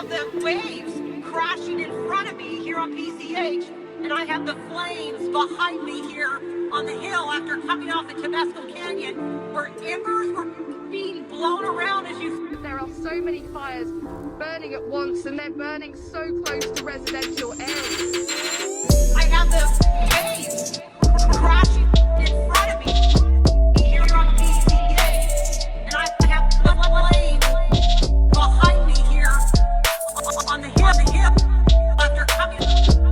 have the waves crashing in front of me here on PCH, and I have the flames behind me here on the hill after coming off of Tabasco Canyon, where embers were being blown around as you... There are so many fires burning at once, and they're burning so close to residential areas. I have the waves crashing in front of me here on PCH, and I have the flames behind me here on the hill after coming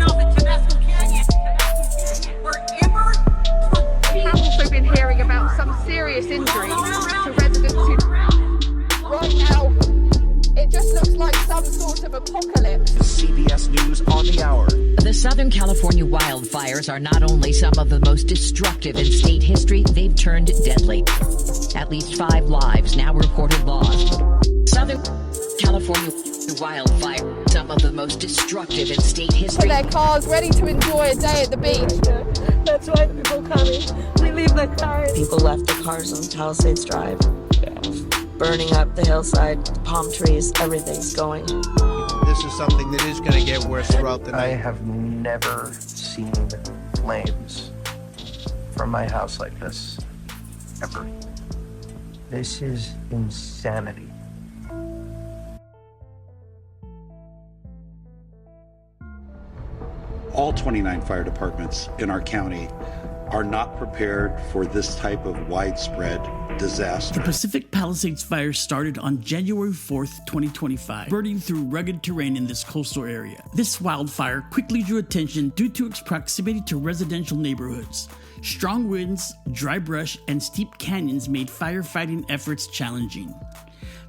off of Tabasco Canyon, where embers were being... I've also been hearing about some serious injuries to residents who... Right now, it just looks like some sort of apocalypse. CBS News on the hour. The Southern California wildfires are not only some of the most destructive in state history, they've turned deadly. At least 5 lives now reported lost. Southern California wildfire, some of the most destructive in state history. For their cars, ready to enjoy a day at the beach. That's why people coming. We leave the cars. People left their cars on Palisades Drive. Burning up the hillside, palm trees, everything's going. This is something that is going to get worse throughout the night. I have never seen flames from my house like this, ever. This is insanity. All 29 fire departments in our county are not prepared for this type of widespread disaster. The Pacific Palisades Fire started on January 4th, 2025, burning through rugged terrain in this coastal area. This wildfire quickly drew attention due to its proximity to residential neighborhoods. Strong winds, dry brush, and steep canyons made firefighting efforts challenging.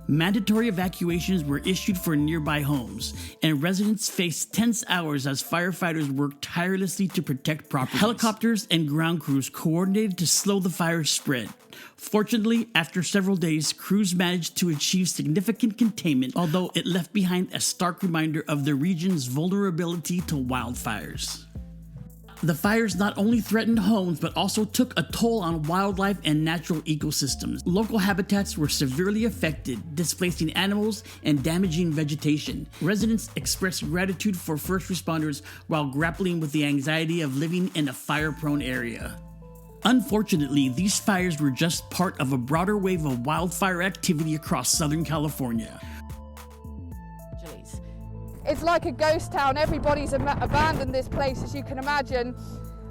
Mandatory evacuations were issued for nearby homes, and residents faced tense hours as firefighters worked tirelessly to protect properties. Helicopters and ground crews coordinated to slow the fire's spread. Fortunately, after several days, crews managed to achieve significant containment, although it left behind a stark reminder of the region's vulnerability to wildfires. The fires not only threatened homes, but also took a toll on wildlife and natural ecosystems. Local habitats were severely affected, displacing animals and damaging vegetation. Residents expressed gratitude for first responders while grappling with the anxiety of living in a fire-prone area. Unfortunately, these fires were just part of a broader wave of wildfire activity across Southern California. It's like a ghost town. Everybody's abandoned this place, as you can imagine,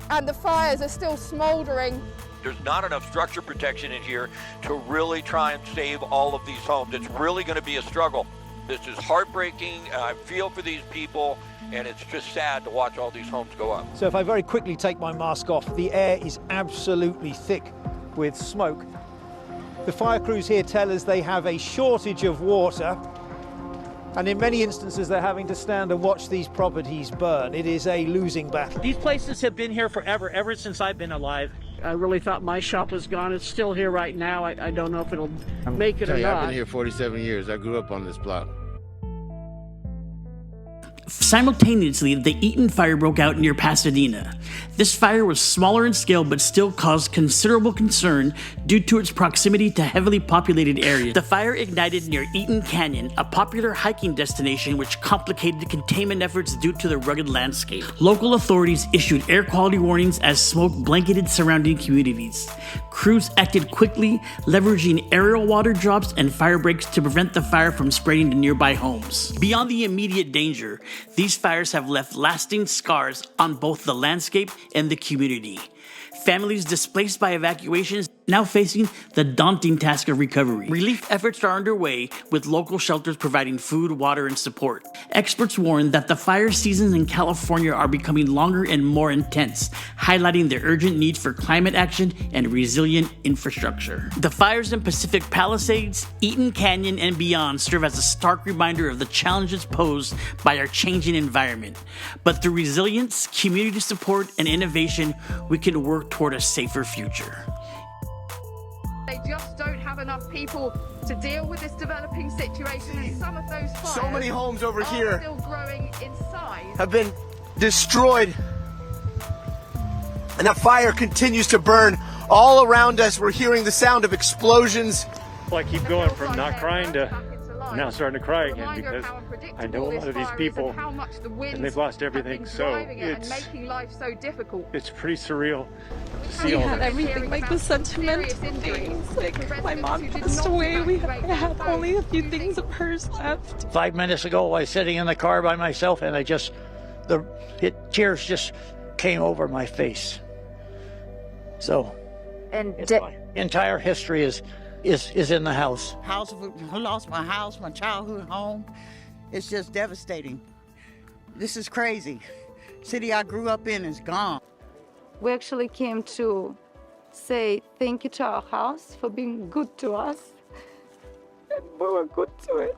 and the fires are still smoldering. There's not enough structure protection in here to really try and save all of these homes. It's really going to be a struggle. This is heartbreaking. I feel for these people, and it's just sad to watch all these homes go up. So if I very quickly take my mask off, the air is absolutely thick with smoke. The fire crews here tell us they have a shortage of water, and in many instances they're having to stand and watch these properties burn. It is a losing battle. These places have been here forever, ever since I've been alive. I really thought my shop was gone. It's still here right now. I don't know if it'll make it or not. I've been here 47 years. I grew up on this block. Simultaneously, the Eaton Fire broke out near Altadena. This fire was smaller in scale but still caused considerable concern due to its proximity to heavily populated areas. The fire ignited near Eaton Canyon, a popular hiking destination which complicated containment efforts due to the rugged landscape. Local authorities issued air quality warnings as smoke blanketed surrounding communities. Crews acted quickly, leveraging aerial water drops and fire breaks to prevent the fire from spreading to nearby homes. Beyond the immediate danger, these fires have left lasting scars on both the landscape and the community. Families displaced by evacuations now facing the daunting task of recovery. Relief efforts are underway, with local shelters providing food, water, and support. Experts warn that the fire seasons in California are becoming longer and more intense, highlighting the urgent need for climate action and resilient infrastructure. The fires in Pacific Palisades, Eaton Canyon, and beyond serve as a stark reminder of the challenges posed by our changing environment. But through resilience, community support, and innovation, we can work toward a safer future. They just don't have enough people to deal with this developing situation, and some of those fires So many homes over here still growing in size. have been destroyed, and that fire continues to burn all around us. We're hearing the sound of explosions. Well, I keep going from not crying to time. I'm now starting to cry A again reminder of because how unpredictable I know a lot this of these fire is people, and how much the winds and they've lost have everything, been so driving it and it's making life so difficult. it's pretty surreal to see We all had this. everything, like the sentimental things. Like my mom passed away, I had only a few things of hers left. 5 minutes ago, I was sitting in the car by myself, and tears just came over my face. So, and my entire history is in the house. I lost my house, my childhood home. It's just devastating. This is crazy. City I grew up in is gone. We actually came to say thank you to our house for being good to us. And we were good to it.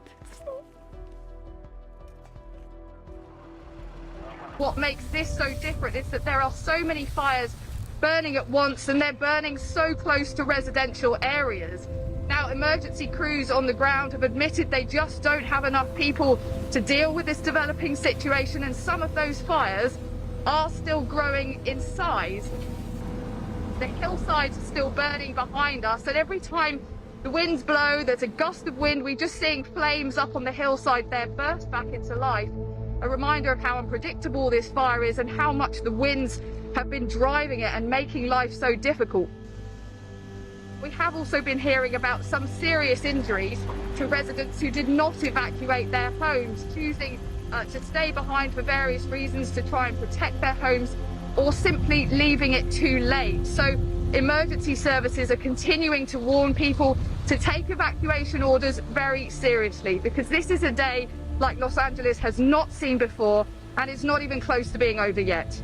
What makes this so different is that there are so many fires burning at once, and they're burning so close to residential areas. Now, emergency crews on the ground have admitted they just don't have enough people to deal with this developing situation, and some of those fires are still growing in size. The hillsides are still burning behind us, and every time the winds blow, there's a gust of wind, we're just seeing flames up on the hillside there burst back into life. A reminder of how unpredictable this fire is and how much the winds have been driving it and making life so difficult. We have also been hearing about some serious injuries to residents who did not evacuate their homes, choosing to stay behind for various reasons to try and protect their homes, or simply leaving it too late. So emergency services are continuing to warn people to take evacuation orders very seriously, because this is a day like Los Angeles has not seen before, and it's not even close to being over yet.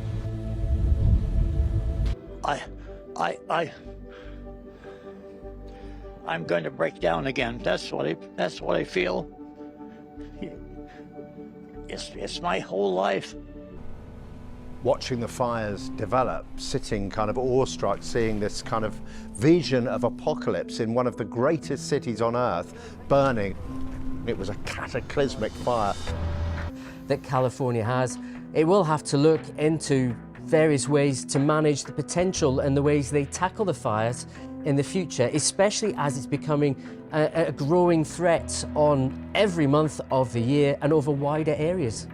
I'm going to break down again. That's what I feel. It's my whole life. Watching the fires develop, sitting kind of awestruck, seeing this kind of vision of apocalypse in one of the greatest cities on earth burning. It was a cataclysmic fire that California has. It will have to look into various ways to manage the potential and the ways they tackle the fires in the future, especially as it's becoming a growing threat on every month of the year and over wider areas.